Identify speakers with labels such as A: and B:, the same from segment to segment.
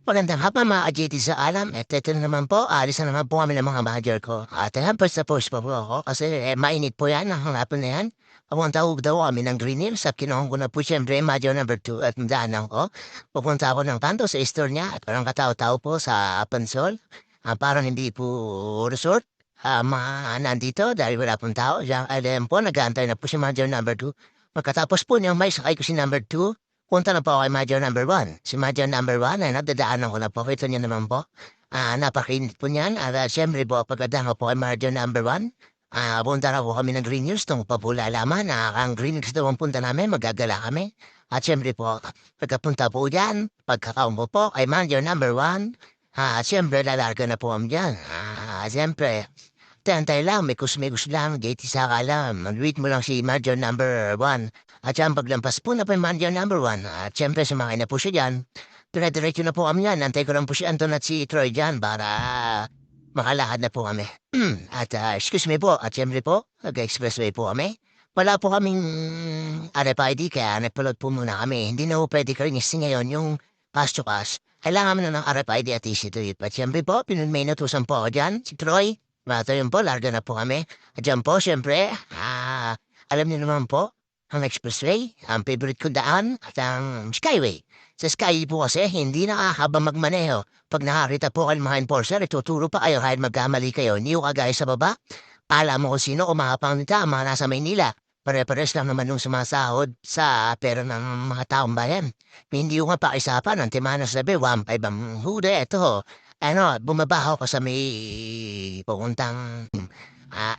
A: Magandang hapon mga ka-GT sa alam. At ito na naman po, alis na naman po kami ng mga manager ko. At ayan, first na post pa po ako kasi mainit po yan ang hapon na yan. Pupunta ko daw kami ng Green Hills at kinuha ko na po siyempre manager number 2 at daanan ko. Pupunta ako ng kanto sa store niya at parang katao-tao po sa Pansol. Parang hindi po resort. Mga nandito dahil wala pong tao. Diyan, alam po, nag-aantay na po si manager number 2. Pagkatapos po niya, may sakay ko si number 2. Punta na po ako kay Manager number 1. Si Manager number 1 ay nadadaanan ko na po. Ito niya naman po. Napakainit po niyan. At siyempre po, pagkadaan ko po kay Manager number 1, punta na po kami ng Green Hills. Tung pa po lalaman na ang Green Hills daw ang punta namin. Magagala kami. At siyempre po, pagkapunta po dyan, pagkakaumpo po kay Manager number 1, siyempre lalarga na po kami dyan. Siyempre, tantay lang, may kusmigos lang, gate isa ka lang. Mag-wait mo lang si Manager number 1. At siyang paglampas po na po yung Manager number 1. At siyempre sumakay na po siya dyan. Dire-diretso na po kami yan. Antay ko lang po si Anton at si Troy dyan para makalakad na po kami. At excuse me po. At siyempre po, nag-expressway po kami. Wala po kaming RFID kaya nagpulot po muna kami. Hindi na po pwede kasi ngayon yung pass to pass. Kailangan na ng RFID at EC2. At siyempre po, may natusan po ako dyan, si Troy. Mato yun po, larga na po kami. At dyan po, siyempre, alam niyo naman po, ang expressway, ang favorite ko daan, at ang skyway. Sa skyway po kasi, hindi nakakabang magmaneho. Pag nakakita po kayo ng mga enforcer, ituturo pa kayo kahit magkamali kayo. Hindi ko kagaya sa baba. Alam mo kung sino umahapang nita, ang mga nasa Maynila. Pare-pares lang naman nung sumasahod sa pera ng mga taong bayan. Hindi ko nga pakisapan ng timana sabi, 1.5 ang huda, eto. Bumaba ako sa may pupuntang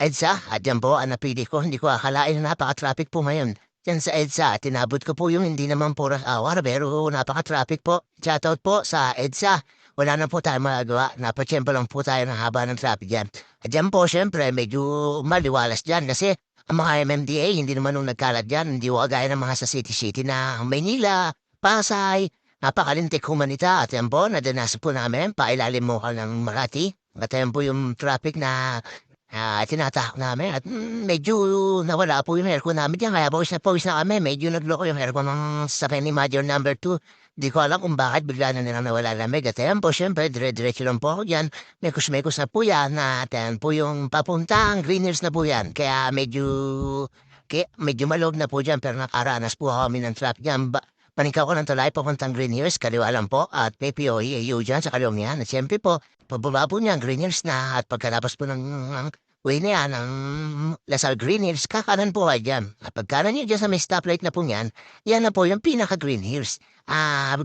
A: EDSA at yan po ang napili ko. Hindi ko akalain na napaka-traffic po ngayon. Yan sa EDSA, tinabot ko po yung hindi naman po rush hour pero napaka-traffic po. Shoutout po sa EDSA. Wala na po tayo magagawa. Napatsyempo lang po tayo ng haba ng traffic yan. At yan po, syempre, medyo maliwalas dyan kasi ang mga MMDA, hindi naman nung nagkalat dyan, hindi ko kagaya ng mga sa city-city na Maynila, Pasay, napakalintik humanita. At yan po, nadanasan po namin, pailalim mo ka ng Makati. At yan po yung traffic na tinatahak namin at medyo nawala po yung aircon namin diyan kaya pawis na kami. Medyo nagloko yung aircon ng sa ni Major number 2. Di ko alam kung bakit bigla na nilang nawala lamig. At ayan po, syempre, dire-diretso lang po ako dyan. Mekos-mekos na po yan at ayan po yung papuntang Green Hills na po yan. Medyo malog na po dyan pero nakaranas po kami ng traffic dyan. Panikaw ko ng tulay papuntang Green Hills, kaliwa lang po at may POE dyan sa kaliwang yan. At siyempre po, pababa po niya ang Green Hills na at pagkalapos po ng way na yan, ang Lasal Green Hills, kakanan po kayo dyan. At pagkanan niyo dyan sa may stoplight na po yan, yan na po yung pinaka-Green Hills.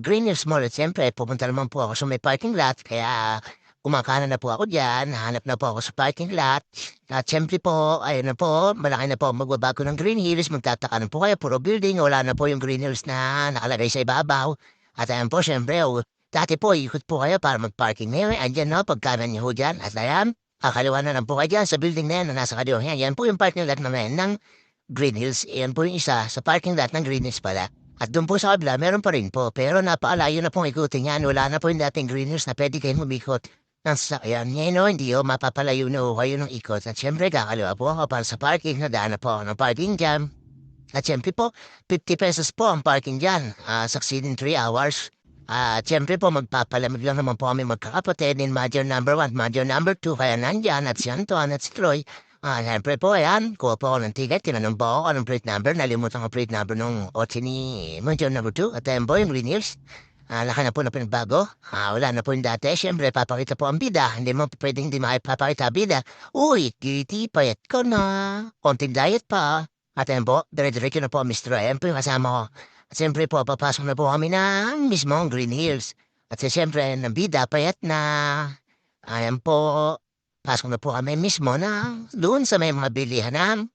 A: Green Hills Mall at siyempre, pupunta naman po ako sa may parking lot, kaya kumakanan na po ako dyan, hanap na po ako sa parking lot. At siyempre po, ayun na po, malaki na po magbabago ng Green Hills, magtataka na po kayo, puro building, wala na po yung Green Hills na nakalagay sa ibabaw. At ayan po, siyempre, dati po, ikot po kayo para mag-parking ngayon. Andyan na, pagkanan niyo ho dyan. At ayan, kakaliwa na lang po kayo dyan sa building na yan na nasa kaliwa. Yan po yung parking lot naman ng Green Hills. Yan po yung isa sa parking lot ng Green Hills pala. At doon po sa kabila, meron pa rin po. Pero napakalayo na pong ikutin yan. Wala na po yung dating Green Hills na pwede kayong umikot ng sasakyan. Ngayon, hindi mapapalayo na ho kayo ng ikot. At syempre, kakaliwa po ako para sa parking. Nadaan na po ako ng parking dyan. At syempre po, 50 pesos po ang parking dyan. Succeeding 3 hours. At syempre po, magpapalamig lang naman po kami magkakapatid in Major number 1, Major number 2, kaya nandyan at si Anton at si Troy. Syempre po, ayan, kuha po ako ng ticket, tinanong po ako anong plate number, nalimutan ko plate number nung otsi ni Major number 2, at ayan po yung Green Hills. Laki na po na pinagbago. Wala na po yung dati. Siyempre, papakita po ang bida. Hindi mo pwedeng hindi makipapakita bida. Uy, titi, payat ko na. Konting diet pa. At ayan po, dire-diretso na po, Mr. Ayan po yung kasama ko. At siyempre po, papasok na po kami ng mismong Green Hills. At siyempre, ng bida, payat na. Ayan po, pasok na po kami mismo na doon sa may mga bilihan ng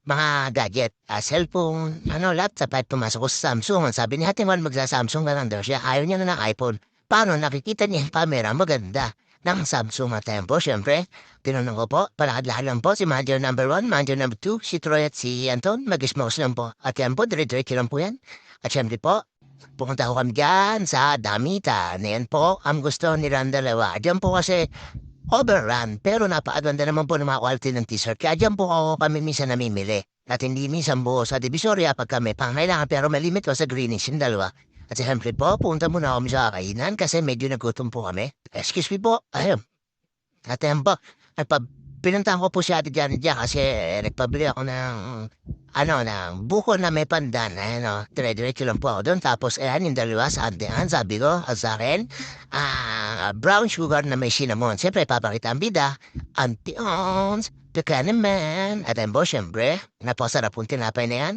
A: mga gadget, cellphone, laptop at pumasok ko sa Samsung. Sabi ni Ate Juan magsa-Samsung na lang daw siya. Ayaw niya na ng iPhone. Paano nakikita niya yung camera maganda ng Samsung at tempo? Siyempre, tinanong ko po, palakad-lakad lang po si Manager number 1, Manager number 2, si Troy at si Anton. Mag-smoke lang po. At yan po, dire-diretso lang po yan. At siyempre po, pumunta ko kami dyan sa Damitan. Yan po, ang gusto ni Randalawa. Diyan po kasi overrun, pero napakaganda naman po ng mga quality ng t-shirt. Kaya dyan po ako kami minsan namimili. At hindi minsan buo sa Divisoria pag kami pangailangan pero may limit ko sa Greenish yung dalawa. At siyempre po, punta muna kami sa kainan kasi medyo nagutom po kami. Excuse me po. Ayun. At ayan po. Pinuntahan ko po si Ate Janet diyan kasi nagpabili ako ng ng buko na may pandan. Ayan o, dire-diretso lang po ako doon. Tapos ayan, yung dalawa sa antehan, sabi ko sa akin, brown sugar na may cinnamon. Siyempre, papakita ang bida. Antions, pika naman. At ayan po, siyempre, napasarap pong tinapay na yan.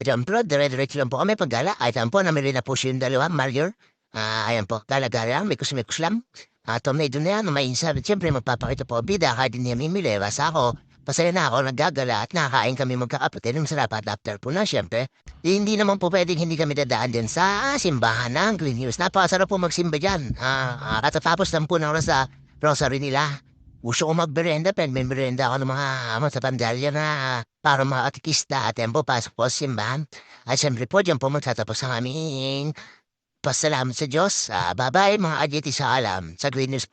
A: Siyempre, dire-diretso lang po kami paggala. Ay, ayan po, namili na po siya yung dalawa, Mario. Ayan po, gala-gala, may kusmikos lang. Tornado na yan, may sabi, siyempre magpapakita po, bida, kahit hindi niya mimili, basta ako, pasaya na ako, naggagala at nakakain kami magkakapatid ng sarap at after po na, siyempre. Hindi naman po pwedeng hindi kami dadaan din sa simbahan ng Green Hills. Napakasarap po magsimba dyan. Katatapos lang po ng oras sa rosary nila. Gusto ko magberenda, may merenda ako ng mga matatandalya na para mga atikista at yan po, pasok po sa simbahan. At siyempre po, dyan po magtatapos ang aming pasalamat sa Diyos. Bye-bye mga adyeti sa alam. Sa Green News